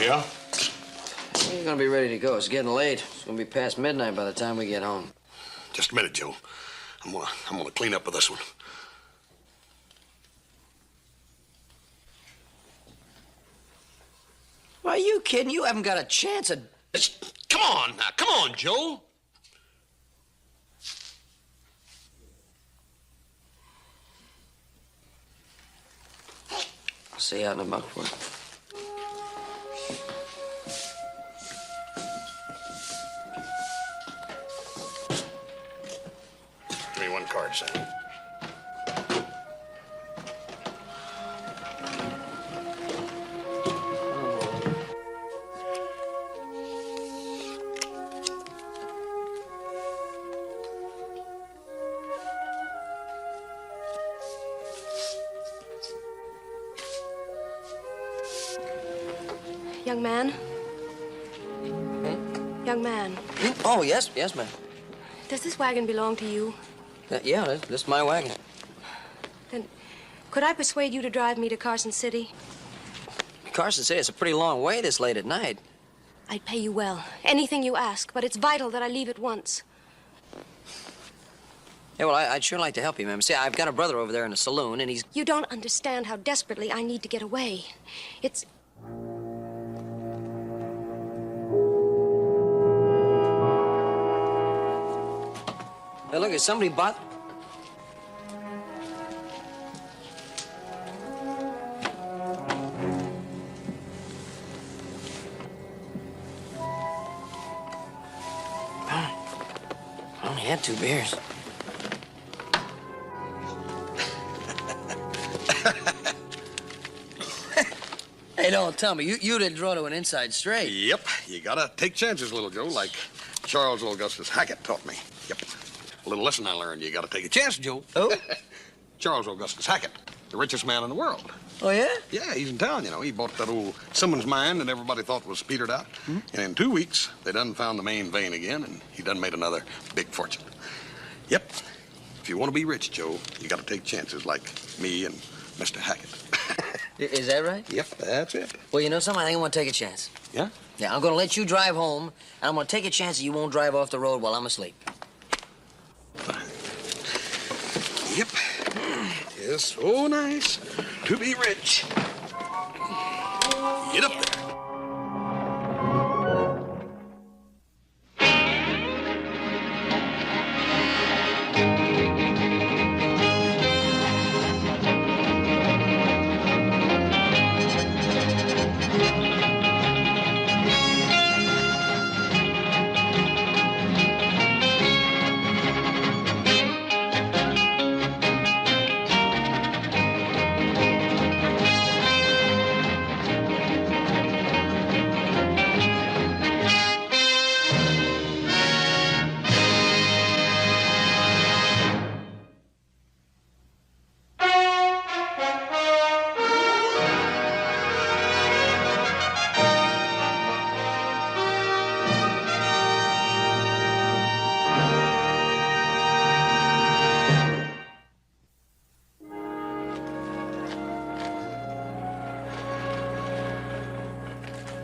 Yeah? He's gonna be ready to go. It's getting late. It's gonna be past midnight by the time we get home. Just a minute, Joe. I'm gonna clean up with this one. Are you kidding? You haven't got a chance at... Come on now. Come on, Joe. I'll see you out in a buckboard. Give me one card, son. Young man? Young man, Oh, yes, ma'am. does this wagon belong to you? Yeah, this is my wagon. Then could I persuade you to drive me to Carson City? Carson City, it's a pretty long way this late at night. I'd pay you well. Anything you ask, but it's vital that I leave at once. Yeah, well, I'd sure like to help you, ma'am. See, I've got a brother over there in the saloon, and he's... You don't understand how desperately I need to get away. It's... Hey, look, is somebody bought... I only had 2 beers. Hey, don't tell me. You didn't draw to an inside straight. Yep. You gotta take chances, little Joe, like Charles Augustus Hackett taught me. Yep. A little lesson I learned. You gotta take a chance, Joe. Oh? Charles Augustus Hackett, the richest man in the world. Oh, yeah? Yeah, he's in town, you know. He bought that old Simmons mine that everybody thought was petered out. Hmm? And in 2 weeks, they done found the main vein again, and he done made another big fortune. Yep. If you want to be rich, Joe, you got to take chances like me and Mr. Hackett. Is that right? Yep, that's it. Well, you know something? I think I'm going to take a chance. Yeah? Yeah, I'm going to let you drive home, and I'm going to take a chance that you won't drive off the road while I'm asleep. Yep. It's so nice to be rich. Get up there.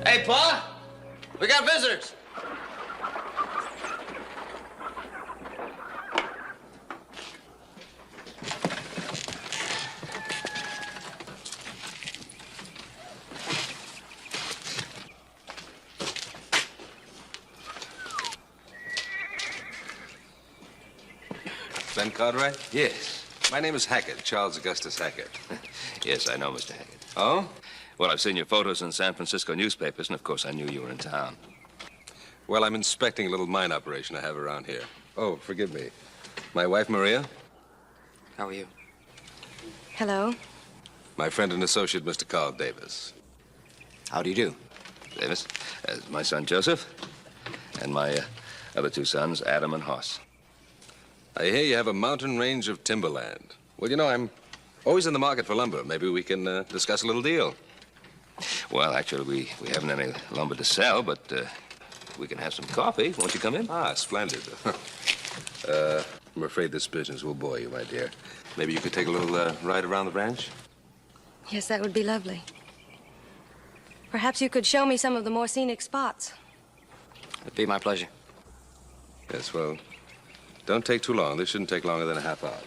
Hey, Pa, we got visitors. Ben Cartwright? Yes. My name is Hackett, Charles Augustus Hackett. Yes, I know, Mr. Hackett. Oh? Well, I've seen your photos in San Francisco newspapers, and of course I knew you were in town. Well, I'm inspecting a little mine operation I have around here. Oh, forgive me. My wife, Maria. How are you? Hello? My friend and associate, Mr. Carl Davis. How do you do? Davis, my son Joseph, and my other 2 sons, Adam and Hoss. I hear you have a mountain range of timberland. Well, you know, I'm always in the market for lumber. Maybe we can discuss a little deal. Well, actually, we haven't any lumber to sell, but we can have some coffee. Won't you come in? Ah, splendid. I'm afraid this business will bore you, my dear. Maybe you could take a little ride around the ranch? Yes, that would be lovely. Perhaps you could show me some of the more scenic spots. It'd be my pleasure. Yes, well, don't take too long. This shouldn't take longer than a half hour.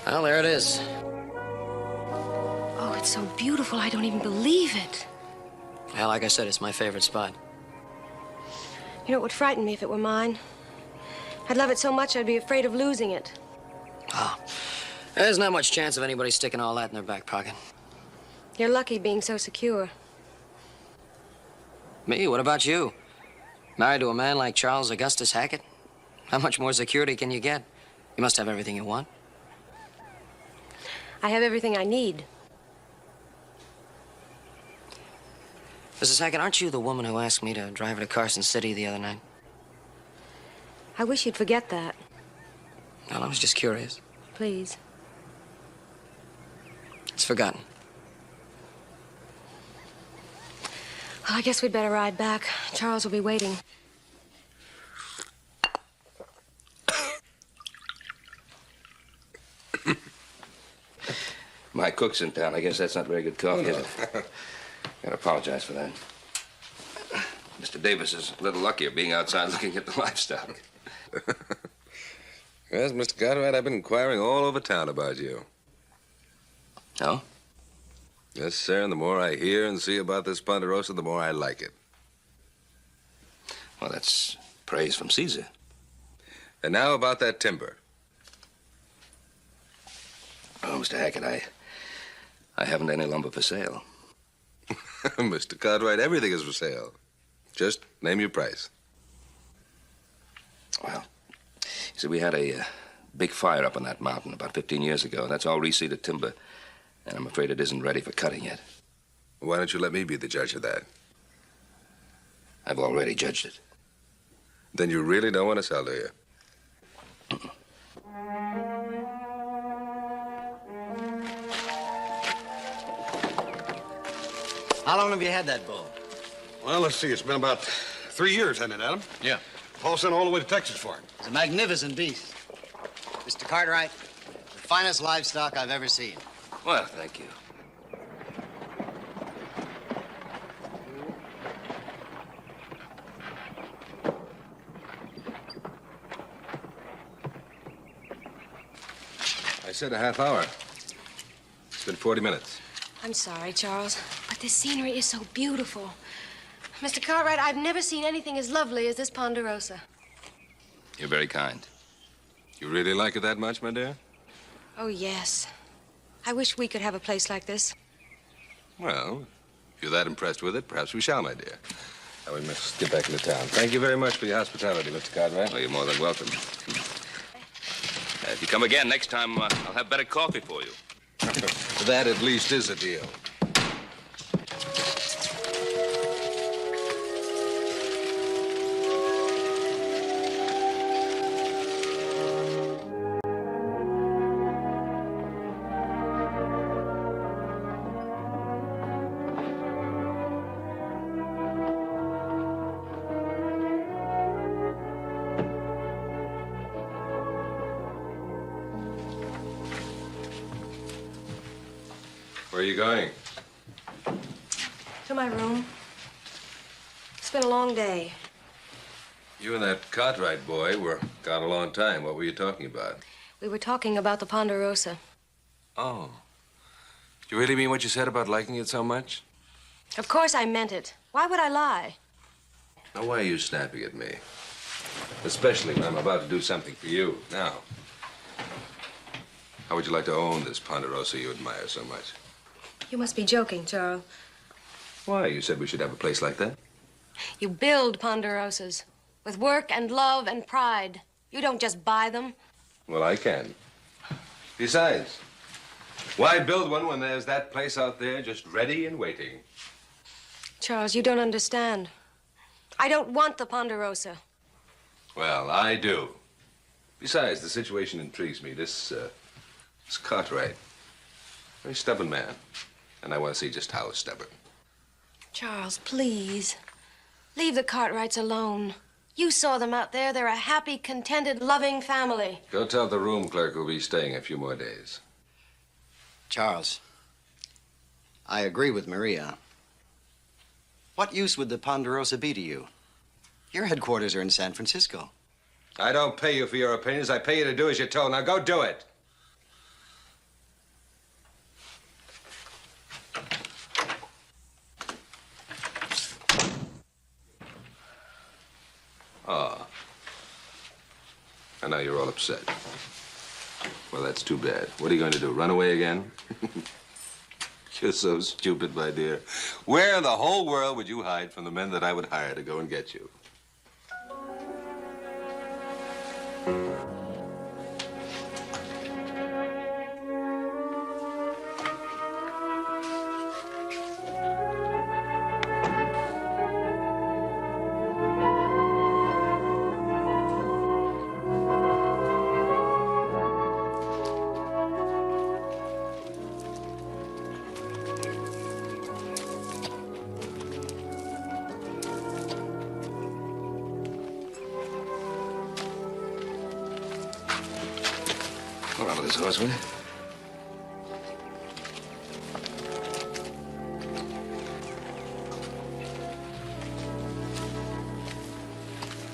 Well, there it is. Oh, it's so beautiful, I don't even believe it. Yeah, like I said, it's my favorite spot. You know, it would frighten me if it were mine. I'd love it so much I'd be afraid of losing it. Oh, there's not much chance of anybody sticking all that in their back pocket. You're lucky being so secure. Me? What about you? Married to a man like Charles Augustus Hackett? How much more security can you get? You must have everything you want. I have everything I need. Mrs. Hackett, aren't you the woman who asked me to drive her to Carson City the other night? I wish you'd forget that. Well, I was just curious. Please. It's forgotten. Well, I guess we'd better ride back. Charles will be waiting. My cook's in town. I guess that's not very good coffee, is it? Gotta apologize for that. Mr. Davis is a little luckier being outside looking at the livestock. Yes, Mr. Cartwright, I've been inquiring all over town about you. Oh? Yes, sir, and the more I hear and see about this Ponderosa, the more I like it. Well, that's praise from Caesar. And now about that timber. Oh, Mr. Hackett, I haven't any lumber for sale. Mr. Cartwright, everything is for sale. Just name your price. Well, you see, we had a big fire up on that mountain about 15 years ago. That's all reseeded timber, and I'm afraid it isn't ready for cutting yet. Why don't you let me be the judge of that? I've already judged it. Then you really don't want to sell, do you? How long have you had that bull? Well, let's see. It's been about 3 years, hasn't it, Adam? Yeah. Paul sent all the way to Texas for it. It's a magnificent beast. Mr. Cartwright, the finest livestock I've ever seen. Well, thank you. I said a half hour. It's been 40 minutes. I'm sorry, Charles, but this scenery is so beautiful. Mr. Cartwright, I've never seen anything as lovely as this Ponderosa. You're very kind. You really like it that much, my dear? Oh, yes. I wish we could have a place like this. Well, if you're that impressed with it, perhaps we shall, my dear. Now, we must get back into town. Thank you very much for your hospitality, Mr. Cartwright. Well, you're more than welcome. If you come again next time, I'll have better coffee for you. That, at least, is a deal. Where are you going? To my room. It's been a long day. You and that Cartwright boy were gone a long time. What were you talking about? We were talking about the Ponderosa. Oh. Do you really mean what you said about liking it so much? Of course I meant it. Why would I lie? Now, why are you snapping at me? Especially when I'm about to do something for you. Now, how would you like to own this Ponderosa you admire so much? You must be joking, Charles. Why? You said we should have a place like that. You build Ponderosas with work and love and pride. You don't just buy them. Well, I can. Besides, why build one when there's that place out there just ready and waiting? Charles, you don't understand. I don't want the Ponderosa. Well, I do. Besides, the situation intrigues me. This Cartwright, very stubborn man. And I want to see just how stubborn. Charles, please. Leave the Cartwrights alone. You saw them out there. They're a happy, contented, loving family. Go tell the room clerk who'll be staying a few more days. Charles, I agree with Maria. What use would the Ponderosa be to you? Your headquarters are in San Francisco. I don't pay you for your opinions. I pay you to do as you're told. Now go do it. Ah. And now you're all upset. Well, that's too bad. What are you going to do, run away again? You're so stupid, my dear. Where in the whole world would you hide from the men that I would hire to go and get you? Hold on to this horse, will you?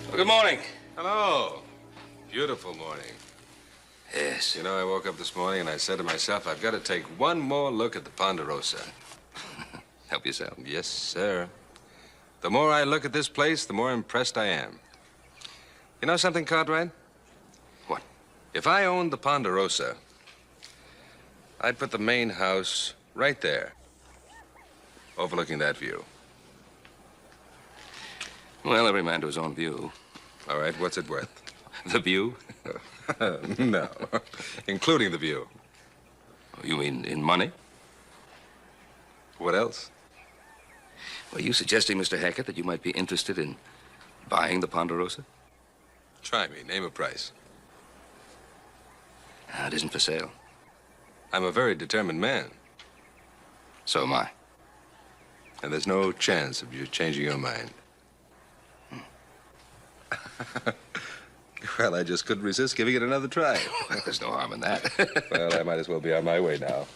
Well, good morning. Hello. Beautiful morning. Yes. You know, I woke up this morning and I said to myself, I've got to take one more look at the Ponderosa. Help yourself. Yes, sir. The more I look at this place, the more impressed I am. You know something, Cartwright? What? If I owned the Ponderosa, I'd put the main house right there, overlooking that view. Well, every man to his own view. All right, what's it worth? The view? No, including the view. You mean in money? What else? Are you suggesting, Mr. Hackett, that you might be interested in buying the Ponderosa? Try me. Name a price. It isn't for sale. I'm a very determined man, So am I. and there's no chance of you changing your mind. Well, I just couldn't resist giving it another try. There's no harm in that. Well, I might as well be on my way now.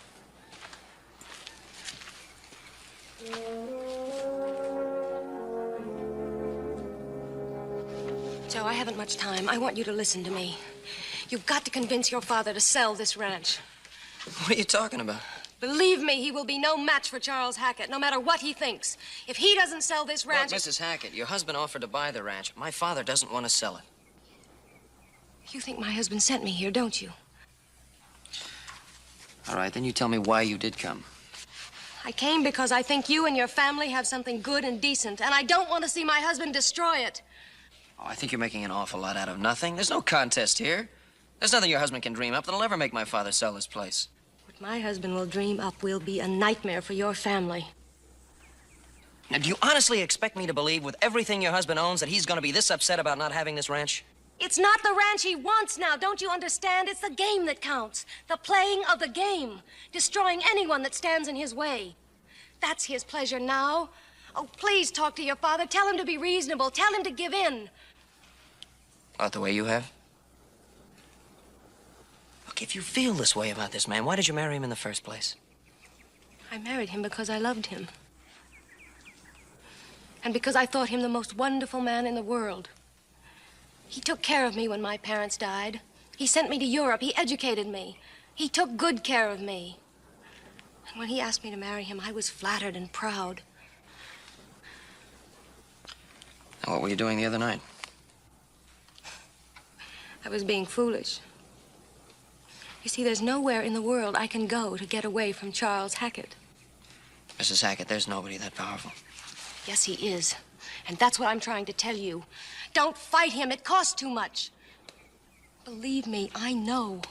Joe, I haven't much time. I want you to listen to me. You've got to convince your father to sell this ranch. What are you talking about? Believe me, he will be no match for Charles Hackett, no matter what he thinks. If he doesn't sell this ranch... Look, Mrs. Hackett, your husband offered to buy the ranch. My father doesn't want to sell it. You think my husband sent me here, don't you? All right, then you tell me why you did come. I came because I think you and your family have something good and decent, and I don't want to see my husband destroy it. Oh, I think you're making an awful lot out of nothing. There's no contest here. There's nothing your husband can dream up that'll ever make my father sell this place. What my husband will dream up will be a nightmare for your family. Now, do you honestly expect me to believe, with everything your husband owns, that he's going to be this upset about not having this ranch? It's not the ranch he wants now, don't you understand? It's the game that counts. The playing of the game. Destroying anyone that stands in his way. That's his pleasure now. Oh, please talk to your father. Tell him to be reasonable. Tell him to give in. Not the way you have? Look, if you feel this way about this man, why did you marry him in the first place? I married him because I loved him. And because I thought him the most wonderful man in the world. He took care of me when my parents died. He sent me to Europe. He educated me. He took good care of me. And when he asked me to marry him, I was flattered and proud. Now, what were you doing the other night? I was being foolish. You see, there's nowhere in the world I can go to get away from Charles Hackett. Mrs. Mrs. Hackett, there's nobody that powerful. Yes, he is. And that's what I'm trying to tell you. Don't fight him. It costs too much. Believe me, I know.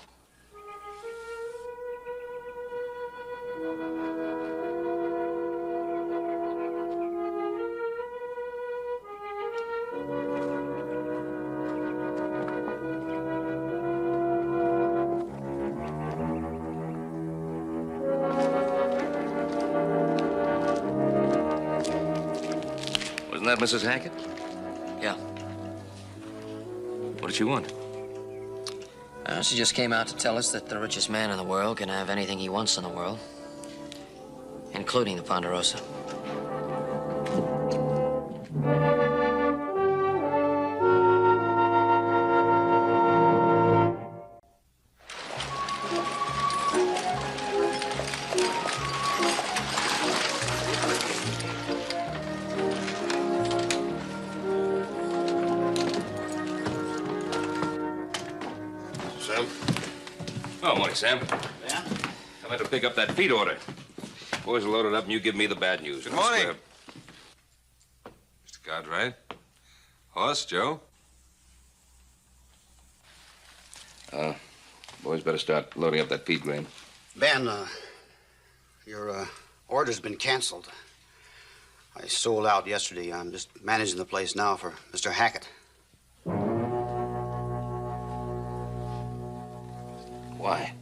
Wasn't that Mrs. Hackett? Yeah. What did she want? She just came out to tell us that the richest man in the world can have anything he wants in the world, including the Ponderosa. Sam? Oh, morning, Sam. Yeah? I'm going to pick up that feed order. Boys are loaded up, and you give me the bad news. Good morning. Mr. Cartwright. Horse, Joe? Boys better start loading up that feed grain. Ben, your order's been canceled. I sold out yesterday. I'm just managing the place now for Mr. Hackett. Why?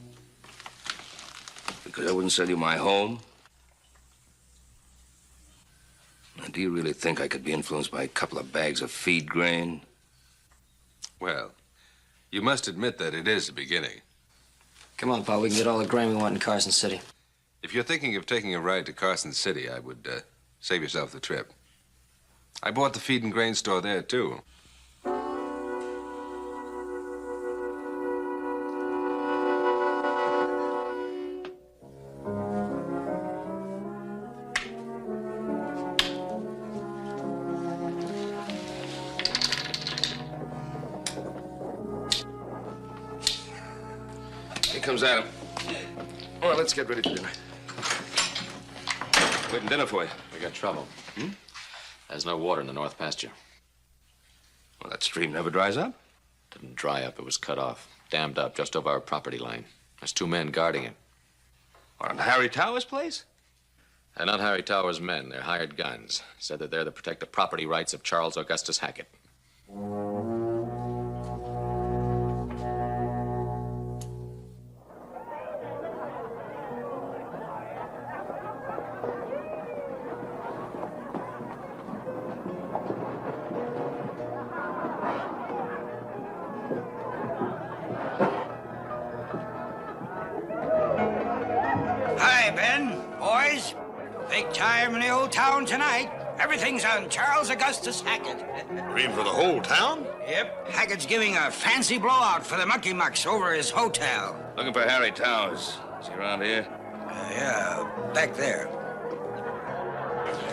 Because I wouldn't sell you my home? Now, do you really think I could be influenced by a couple of bags of feed grain? Well, you must admit that it is the beginning. Come on, Pa, we can get all the grain we want in Carson City. If you're thinking of taking a ride to Carson City, I would save yourself the trip. I bought the feed and grain store there, too. Here comes Adam. Well, let's get ready for dinner. Waiting dinner for you. We got trouble. There's no water in the north pasture. Well, that stream never dries up. Didn't dry up. It was cut off. Dammed up just over our property line. There's 2 men guarding it. On Harry Towers' place? They're not Harry Towers' men. They're hired guns. Said that they're to protect the property rights of Charles Augustus Hackett. Hi, Ben. Boys, big time in the old town tonight. Everything's on Charles Augustus Hackett. You mean for the whole town? Yep. Hackett's giving a fancy blowout for the Monkey Mucks over his hotel. Looking for Harry Towers. Is he around here? Yeah, back there.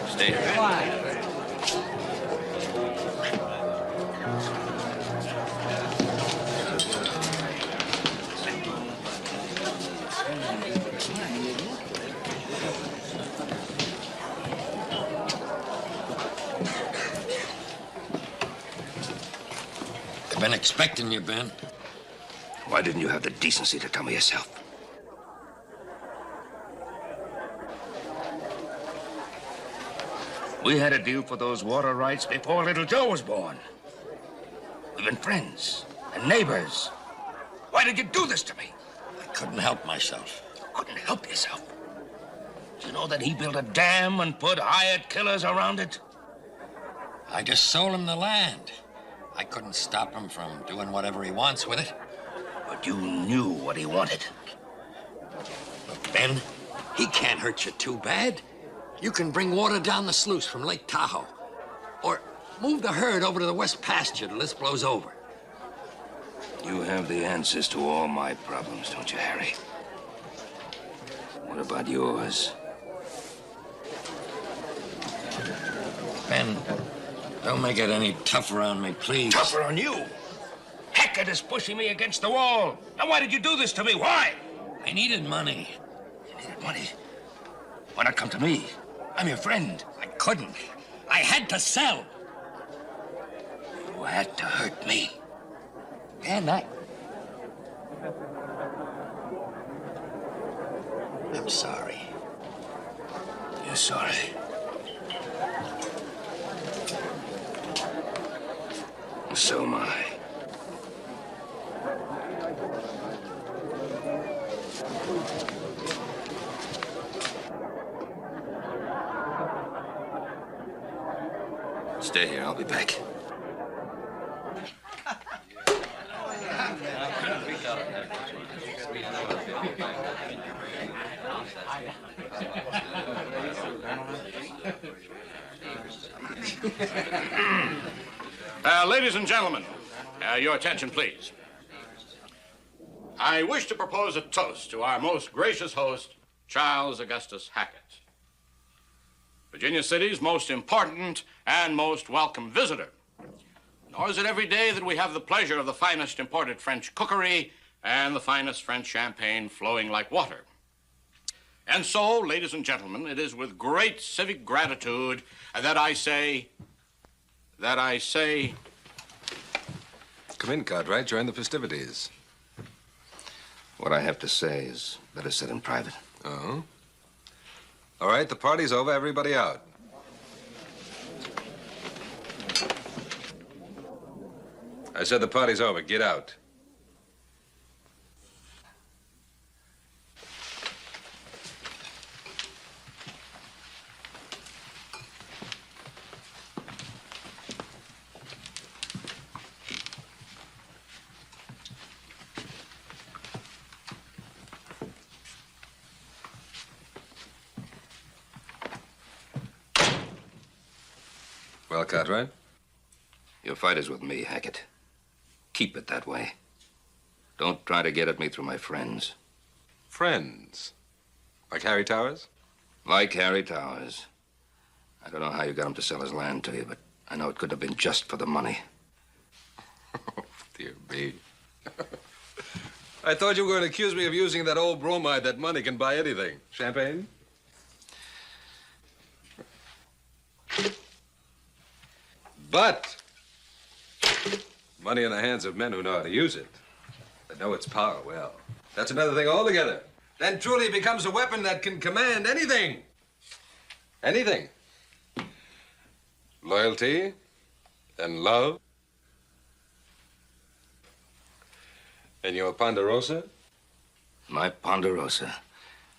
Stay here. Been expecting you, Ben. Why didn't you have the decency to tell me yourself? We had a deal for those water rights before little Joe was born. We've been friends and neighbors. Why did you do this to me? I couldn't help myself. Couldn't help yourself. Do you know that he built a dam and put hired killers around it? I just sold him the land. I couldn't stop him from doing whatever he wants with it. But you knew what he wanted. Look, Ben, he can't hurt you too bad. You can bring water down the sluice from Lake Tahoe. Or move the herd over to the west pasture till this blows over. You have the answers to all my problems, don't you, Harry? What about yours? Ben, don't make it any tougher on me, please. Tougher on you? Hackett is pushing me against the wall. Now, why did you do this to me? Why? I needed money. You needed money. Why not come to me? I'm your friend. I couldn't. I had to sell. You had to hurt me. And I'm sorry. You're sorry. So am I. Stay here. I'll be back. Ladies and gentlemen, your attention, please. I wish to propose a toast to our most gracious host, Charles Augustus Hackett, Virginia City's most important and most welcome visitor. Nor is it every day that we have the pleasure of the finest imported French cookery and the finest French champagne flowing like water. And so, ladies and gentlemen, it is with great civic gratitude that I say... Come in, Cartwright. Join the festivities. What I have to say is better said in private. Oh? All right, the party's over. Everybody out. I said the party's over. Get out. Well, Cartwright? Your fight is with me, Hackett. Keep it that way. Don't try to get at me through my friends. Friends? Like Harry Towers? Like Harry Towers. I don't know how you got him to sell his land to you, but I know it couldn't have been just for the money. Oh, dear me. I thought you were going to accuse me of using that old bromide that money can buy anything. Champagne? But money in the hands of men who know how to use it, that know its power well, that's another thing altogether. Then truly it becomes a weapon that can command anything. Anything. Loyalty and love. And your Ponderosa? My Ponderosa?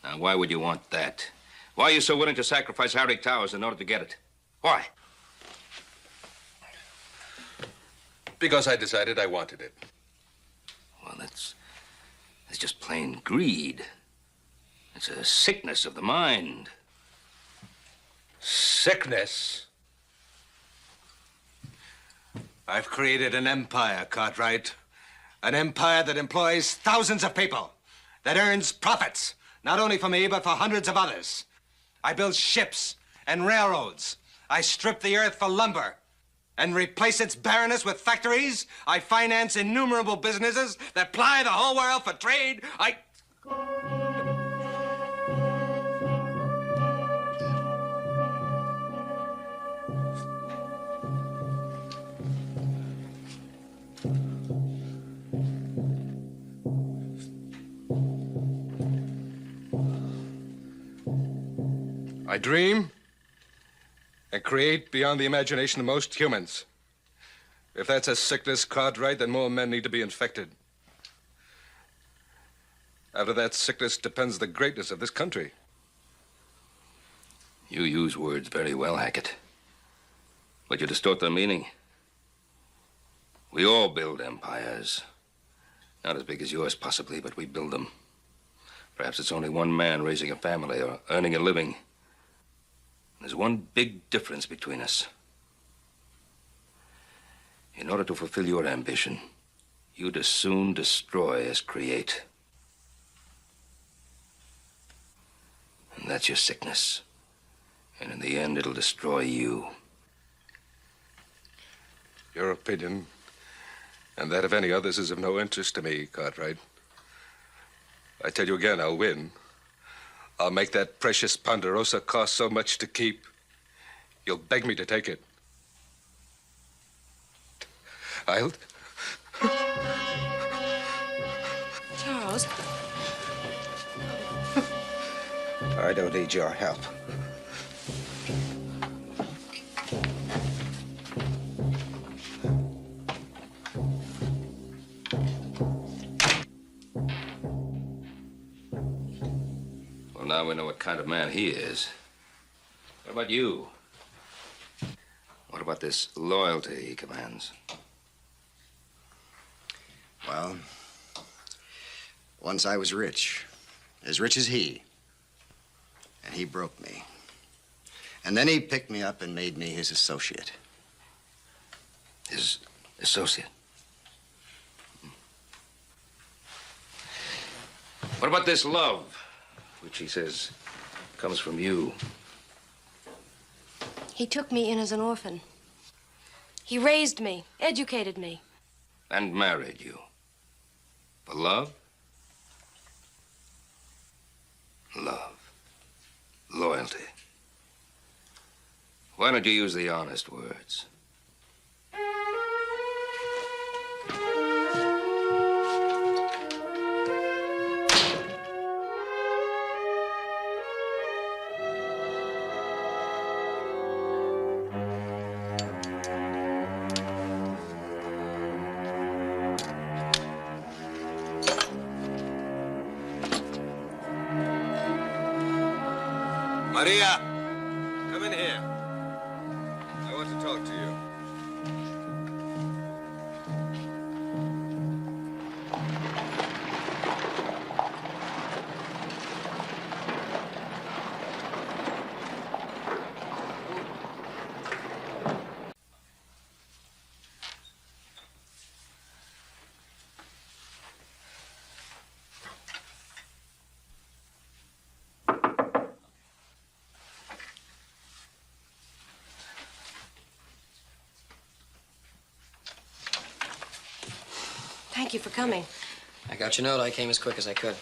Now, why would you want that? Why are you so willing to sacrifice Harry Towers in order to get it? Why? Because I decided I wanted it. Well, that's just plain greed. It's a sickness of the mind. Sickness? I've created an empire, Cartwright. An empire that employs thousands of people, that earns profits, not only for me, but for hundreds of others. I build ships and railroads. I strip the earth for lumber and replace its barrenness with factories. I finance innumerable businesses that ply the whole world for trade. I dream and create beyond the imagination of most humans. If that's a sickness, Cartwright, then more men need to be infected. Out of that sickness depends the greatness of this country. You use words very well, Hackett. But you distort their meaning. We all build empires. Not as big as yours, possibly, but we build them. Perhaps it's only one man raising a family or earning a living. There's one big difference between us. In order to fulfill your ambition, you'd as soon destroy as create. And that's your sickness. And in the end, it'll destroy you. Your opinion, and that of any others, is of no interest to me, Cartwright. I tell you again, I'll win. I'll make that precious Ponderosa cost so much to keep, you'll beg me to take it. I'll... Charles. I don't need your help. Well, now we know what kind of man he is. What about you? What about this loyalty he commands? Well, once I was rich as he. And he broke me. And then he picked me up and made me his associate. His associate? What about this love, which he says comes from you? He took me in as an orphan. He raised me, educated me. And married you. For love? Love. Loyalty. Why don't you use the honest words? Maria, come in here. I want to talk to you. Thank you for coming. I got your note. I came as quick as I could.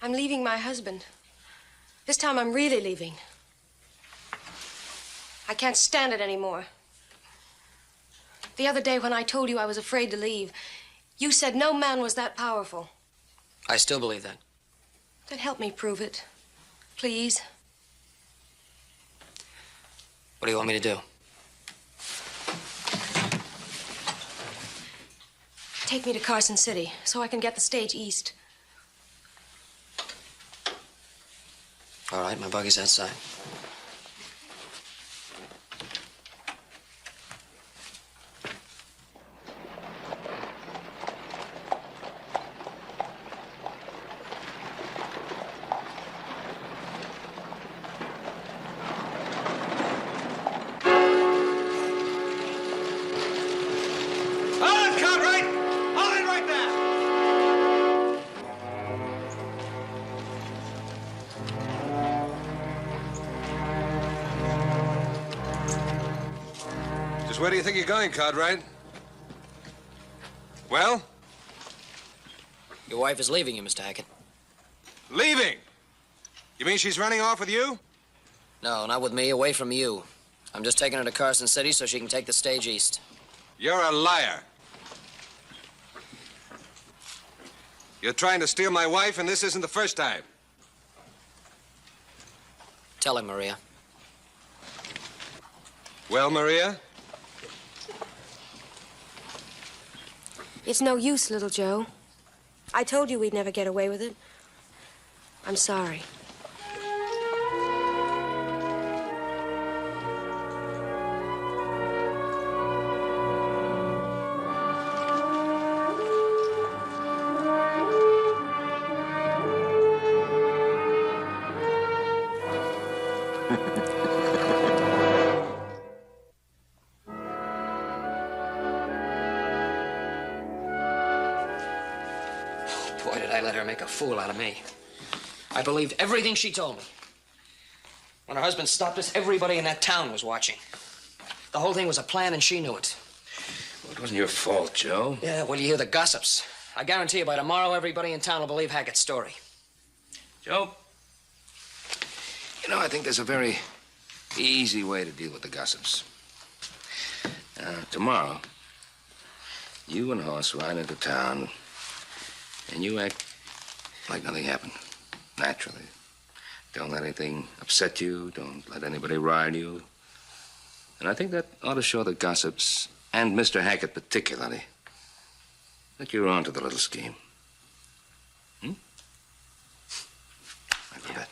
I'm leaving my husband. This time I'm really leaving. I can't stand it anymore. The other day when I told you I was afraid to leave, you said no man was that powerful. I still believe that. Then help me prove it. Please. What do you want me to do? Take me to Carson City so I can get the stage east. All right, my buggy's outside. Where do you think you're going, Cartwright? Well? Your wife is leaving you, Mr. Hackett. Leaving? You mean she's running off with you? No, not with me, away from you. I'm just taking her to Carson City so she can take the stage east. You're a liar. You're trying to steal my wife, and this isn't the first time. Tell him, Maria. Well, Maria? It's no use, little Joe. I told you we'd never get away with it. I'm sorry. Boy, did I let her make a fool out of me. I believed everything she told me. When her husband stopped us, everybody in that town was watching. The whole thing was a plan, and she knew it. Well, it wasn't your fault, Joe. Yeah, well, you hear the gossips. I guarantee you by tomorrow, everybody in town will believe Hackett's story. Joe, you know, I think there's a very easy way to deal with the gossips. Tomorrow, you and Hoss ride into town, and you act like nothing happened, naturally. Don't let anything upset you. Don't let anybody rile you. And I think that ought to show the gossips, and Mr. Hackett particularly, that you're on to the little scheme. Hmm? I go bet.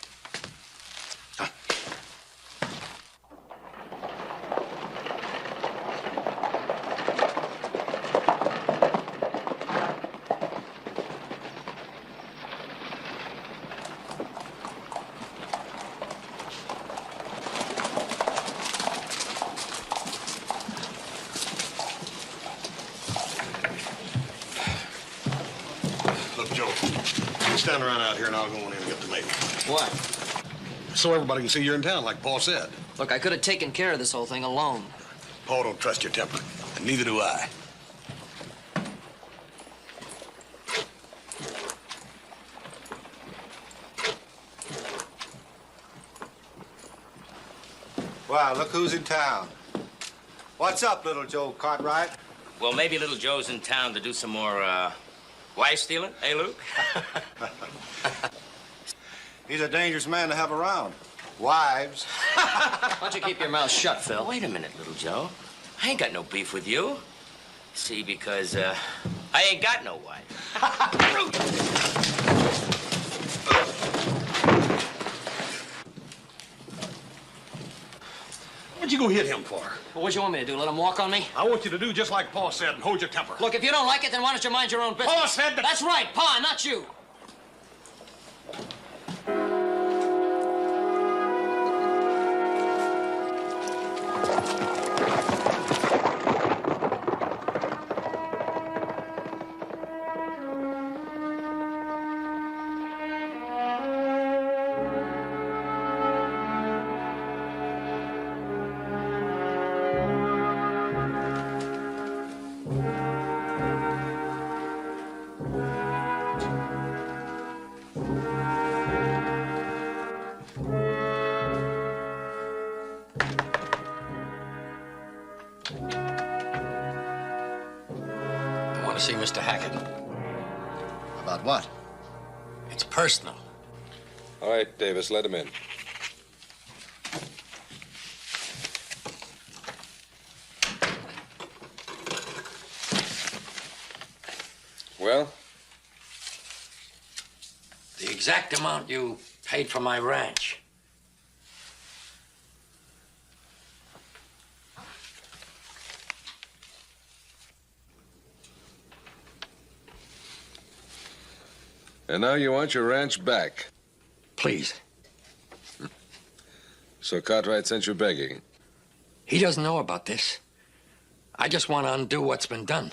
Look, Joe, you stand around out here and I'll go in and get the mail. What? So everybody can see you're in town, like Paul said. Look, I could have taken care of this whole thing alone. Paul don't trust your temper, and neither do I. Wow, look who's in town. What's up, little Joe Cartwright? Well, maybe little Joe's in town to do some more, wife stealing, eh, Luke? He's a dangerous man to have around. Wives. Why don't you keep your mouth shut, Phil? Wait a minute, little Joe. I ain't got no beef with you. See, because, I ain't got no wife. What'd you go hit him for? Well, what do you want me to do, let him walk on me? I want you to do just like Paul said and hold your temper. Look, if you don't like it, then why don't you mind your own business? Paul said that... That's right, Pa, not you. I want to see Mr. Hackett. About what? It's personal. All right, Davis, let him in. Well? The exact amount you paid for my ranch. And now you want your ranch back. Please. So Cartwright sent you begging. He doesn't know about this. I just want to undo what's been done.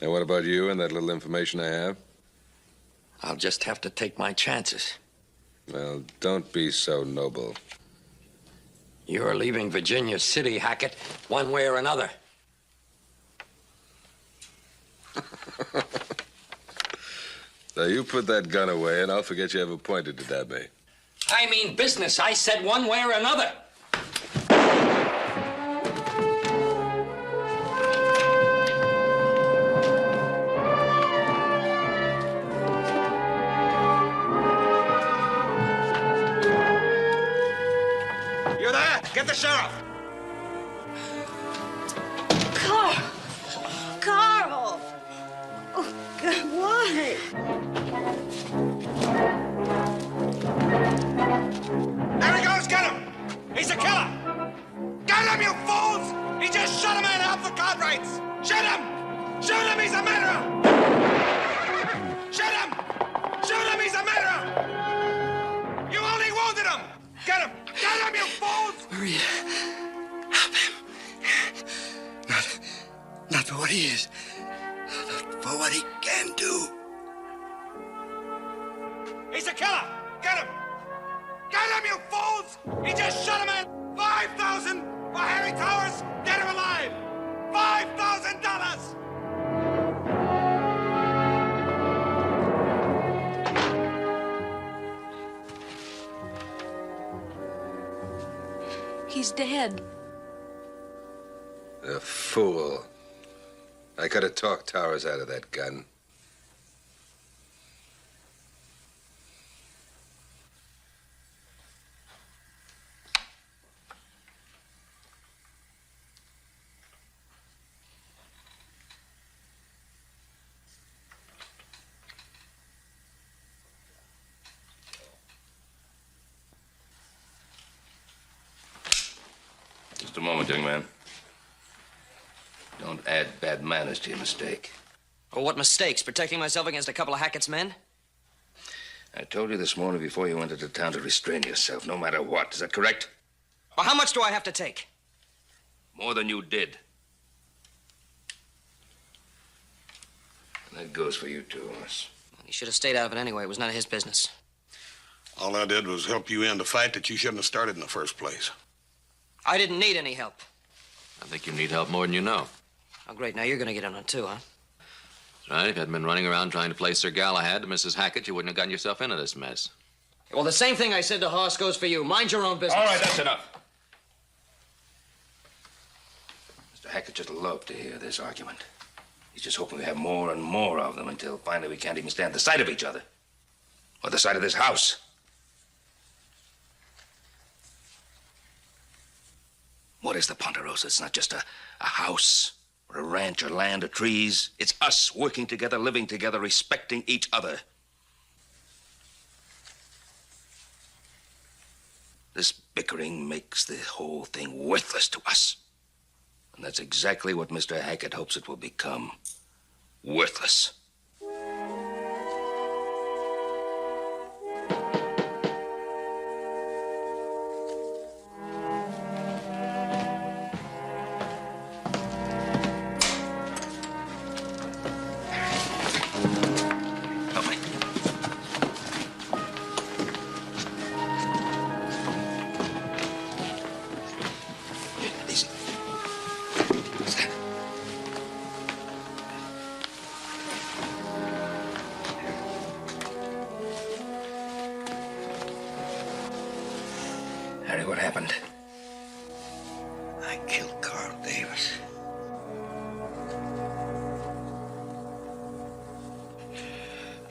And what about you and that little information I have? I'll just have to take my chances. Well, don't be so noble. You're leaving Virginia City, Hackett, one way or another. Now, you put that gun away, and I'll forget you ever pointed it at me. I mean business. I said one way or another. You there? Get the sheriff. Carl! Oh, God, why? There he goes, get him! He's a killer! Get him, you fools! He just shot a man out for Cartwrights! Shoot him! Shoot him, he's a murderer! Shoot him! Shoot him, he's a murderer! You only wounded him! Get him! Get him, you fools! Maria, help him. Not for what he is, but for what he can do. He's a killer! Get him! Get him, you fools! He just shot a man! 5,000 for Harry Towers! Get him alive! $5,000! he's dead. A fool. I could have talked Towers out of that gun. Just a moment, young man. Don't add bad manners to your mistake. Well, what mistakes? Protecting myself against a couple of Hackett's men? I told you this morning before you went into town to restrain yourself, no matter what. Is that correct? Well, how much do I have to take? More than you did. And that goes for you, too, Horace. He should have stayed out of it anyway. It was none of his business. All I did was help you end a fight that you shouldn't have started in the first place. I didn't need any help. I think you need help more than you know. Oh, great. Now you're going to get in on it, too, huh? That's right. If you hadn't been running around trying to play Sir Galahad to Mrs. Hackett, you wouldn't have gotten yourself into this mess. Well, the same thing I said to Hoss goes for you. Mind your own business. All right, that's enough. Mr. Hackett just loved to hear this argument. He's just hoping we have more and more of them until finally we can't even stand the sight of each other. Or the sight of this house. What is the Ponderosa? It's not just a house or a ranch or land or trees. It's us working together, living together, respecting each other. This bickering makes the whole thing worthless to us. And that's exactly what Mr. Hackett hopes it will become. Worthless. Harry, what happened? I killed Carl Davis.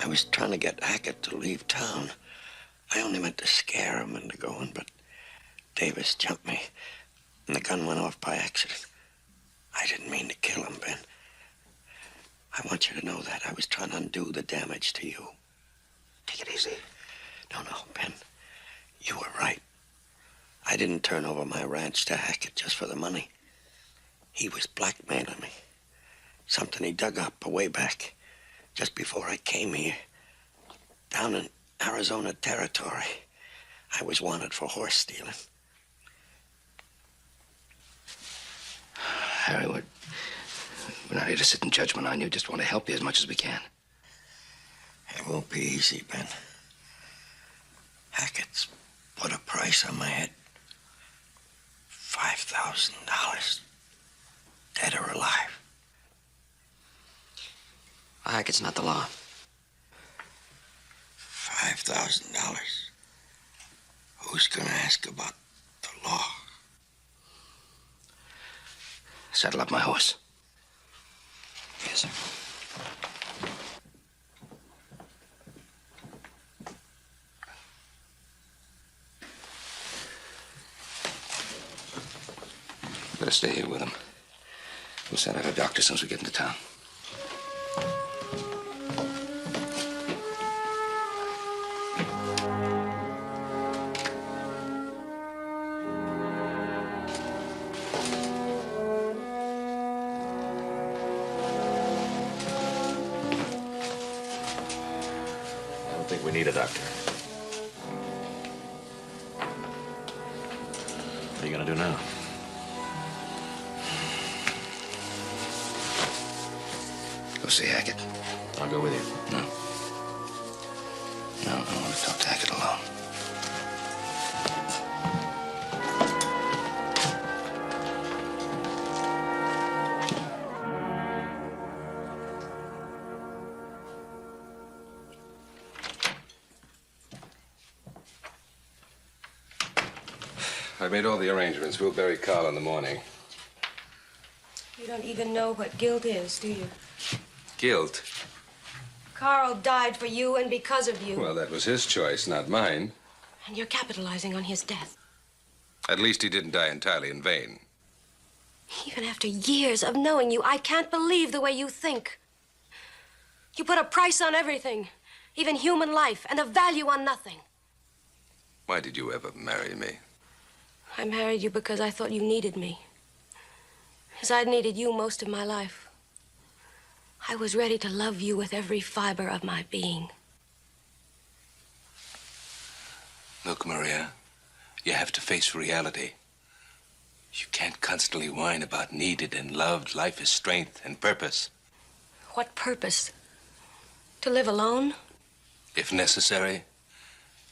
I was trying to get Hackett to leave town. I only meant to scare him into going, but Davis jumped me, and the gun went off by accident. I didn't mean to kill him, Ben. I want you to know that. I was trying to undo the damage to you. Take it easy. No, Ben. You were right. I didn't turn over my ranch to Hackett just for the money. He was blackmailing me. Something he dug up a way back, just before I came here. Down in Arizona territory. I was wanted for horse stealing. Harry, we're not here to sit in judgment on you. Just want to help you as much as we can. It won't be easy, Ben. Hackett's put a price on my head. $5,000. Dead or alive. Hackett's not the law. $5,000. Who's gonna ask about the law? Saddle up my horse. Yes, sir. Better stay here with him. We'll send out a doctor as soon as we get into town. I don't think we need a doctor. What are you gonna do now? Go see Hackett. I'll go with you. No. No, I want to talk to Hackett alone. I made all the arrangements. We'll bury Carl in the morning. You don't even know what guilt is, do you? Guilt? Carl died for you and because of you. Well, that was his choice, not mine. And you're capitalizing on his death. At least he didn't die entirely in vain. Even after years of knowing you, I can't believe the way you think. You put a price on everything, even human life, and a value on nothing. Why did you ever marry me? I married you because I thought you needed me. As I'd needed you most of my life. I was ready to love you with every fiber of my being. Look, Maria, you have to face reality. You can't constantly whine about needed and loved. Life is strength and purpose. What purpose? To live alone? If necessary,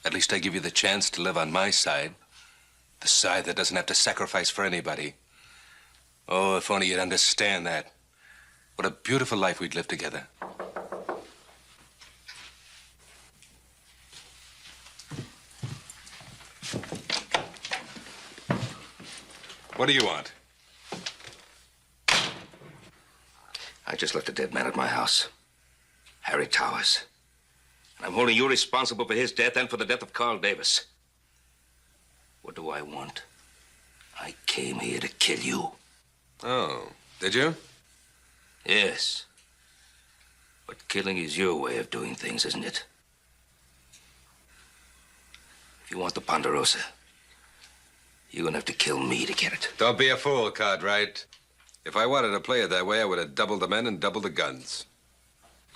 at least I give you the chance to live on my side. The side that doesn't have to sacrifice for anybody. Oh, if only you'd understand that. What a beautiful life we'd live together. What do you want? I just left a dead man at my house. Harry Towers. And I'm holding you responsible for his death and for the death of Carl Davis. What do I want? I came here to kill you. Oh, did you? Yes. But killing is your way of doing things, isn't it? If you want the Ponderosa, you're gonna have to kill me to get it. Don't be a fool, Cartwright. If I wanted to play it that way, I would have doubled the men and doubled the guns.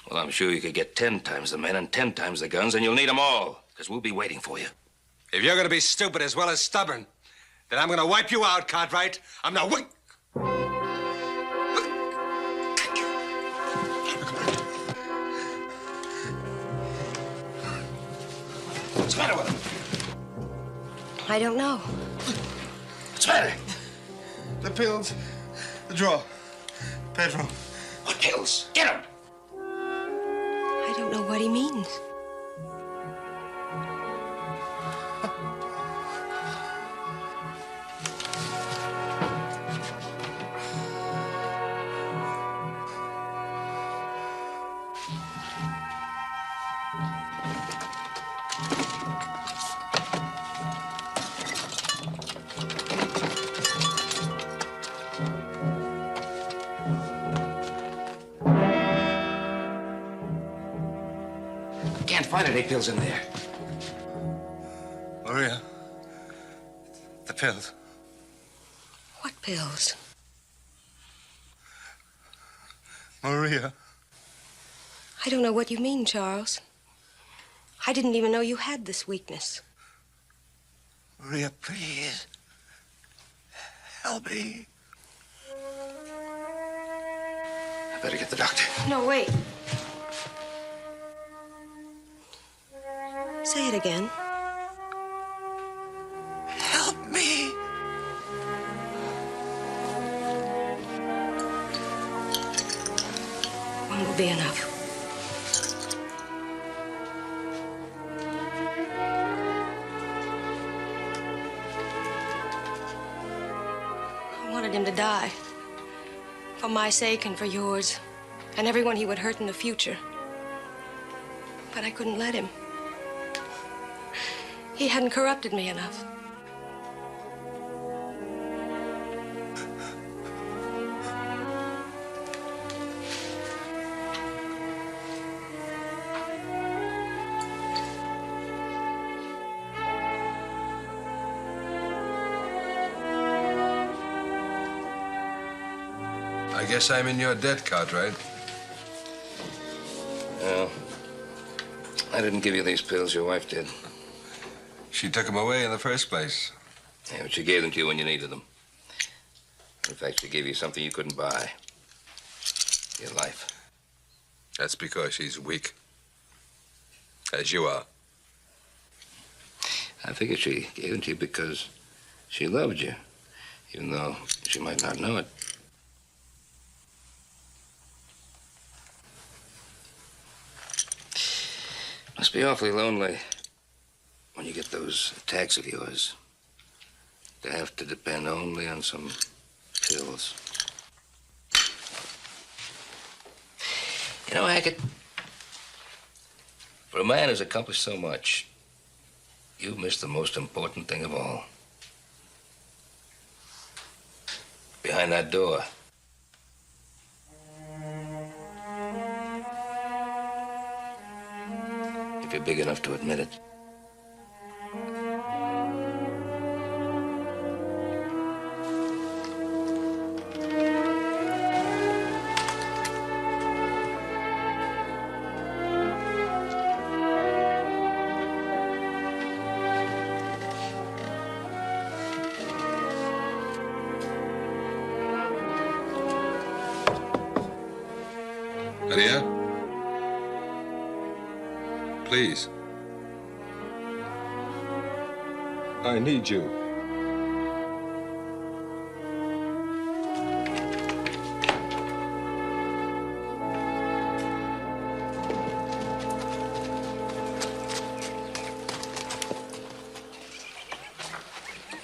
Well, I'm sure you could get 10 times the men and 10 times the guns, and you'll need them all, because we'll be waiting for you. If you're gonna be stupid as well as stubborn, then I'm gonna wipe you out, Cartwright. I'm not wait. What's the matter with him? I don't know. What's the matter? The pills. The drawer. Pedro. What pills? Get him! I don't know what he means. Can't find any pills in there. Maria. The pills. What pills? Maria. I don't know what you mean, Charles. I didn't even know you had this weakness. Maria, please. Help me. I better get the doctor. No, wait. Say it again. Help me. One will be enough. I wanted him to die. For my sake and for yours. And everyone he would hurt in the future. But I couldn't let him. He hadn't corrupted me enough. I guess I'm in your debt, Cartwright. No. I didn't give you these pills. Your wife did. She took them away in the first place. Yeah, but she gave them to you when you needed them. In fact, she gave you something you couldn't buy. Your life. That's because she's weak. As you are. I figured she gave them to you because she loved you, even though she might not know it. Must be awfully lonely when you get those attacks of yours. To have to depend only on some pills. You know, Hackett, for a man who's accomplished so much, you've missed the most important thing of all. Behind that door. If you're big enough to admit it. Maria? Please. I need you.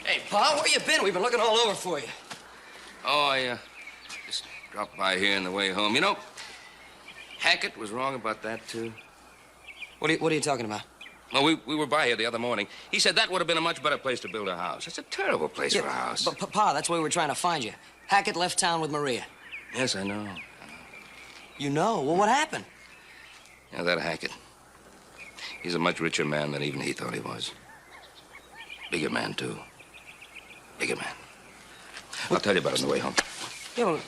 Hey, Pa, where you been? We've been looking all over for you. Oh, I just dropped by here on the way home. You know, Hackett was wrong about that, too. What are you talking about? Well, we were by here the other morning. He said that would have been a much better place to build a house. It's a terrible place for a house. But, Pa, that's why we were trying to find you. Hackett left town with Maria. Yes, I know. You know? Well, what happened? Yeah, that Hackett. He's a much richer man than even he thought he was. Bigger man, too. Bigger man. I'll tell you about it on the way home. Yeah, well,